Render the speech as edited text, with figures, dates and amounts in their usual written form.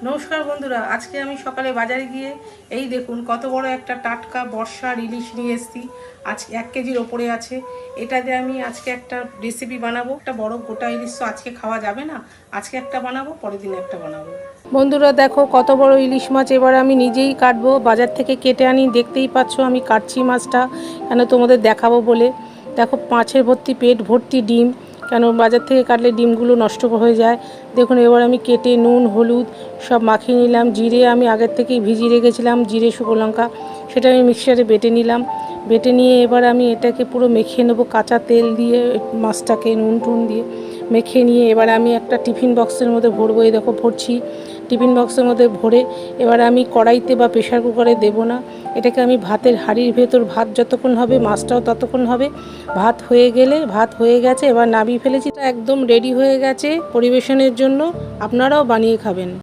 নমস্কার বন্ধুরা, আজকে আমি সকালে বাজারে গিয়ে এই দেখুন কত বড় একটা টাটকা বর্ষার ইলিশ নিয়ে এসেছি। আজকে 1 কেজির ওপরে আছে। এটা দিয়ে আমি আজকে একটা রেসিপি বানাবো। একটা বড় গোটা ইলিশ তো আজকে খাওয়া যাবে না, আজকে একটা বানাবো, পরের দিন একটা বানাবো। বন্ধুরা দেখো কত বড় ইলিশ মাছ, এবার আমি নিজেই কাটবো। বাজার থেকে কেটে আনি, দেখতেই পাচ্ছ আমি কাটছি মাছটা কেন তোমাদের দেখাবো বলে। দেখো মাছের ভর্তি, পেট ভর্তি ডিম, কেন বাজার থেকে কাটলে ডিমগুলো নষ্ট হয়ে যায়। দেখুন এবার আমি কেটে নুন হলুদ সব মাখিয়ে নিলাম। জিরে আমি আগের থেকেই ভিজিয়ে রেখেছিলাম, জিরে শুকনো লঙ্কা, সেটা আমি মিক্সারে বেটে নিলাম। বেটে নিয়ে এবার আমি এটাকে পুরো মেখে নেবো কাঁচা তেল দিয়ে, মাছটাকে নুন টুন দিয়ে মেখে নিয়ে এবার আমি একটা টিফিন বক্সের মধ্যে ভরবো। এই দেখো ভরছি টিফিন বক্সের মধ্যে ভরে। এবার আমি কড়াইতে বা প্রেশার কুকারে দেবো না, এটাকে আমি ভাতের হাঁড়ির ভেতর, ভাত যতক্ষণ হবে মাছটাও ততক্ষণ হবে। ভাত হয়ে গেছে, এবার নামিয়ে ফেলেছি। এটা একদম রেডি হয়ে গেছে পরিবেশনের জন্য। আপনারাও বানিয়ে খাবেন।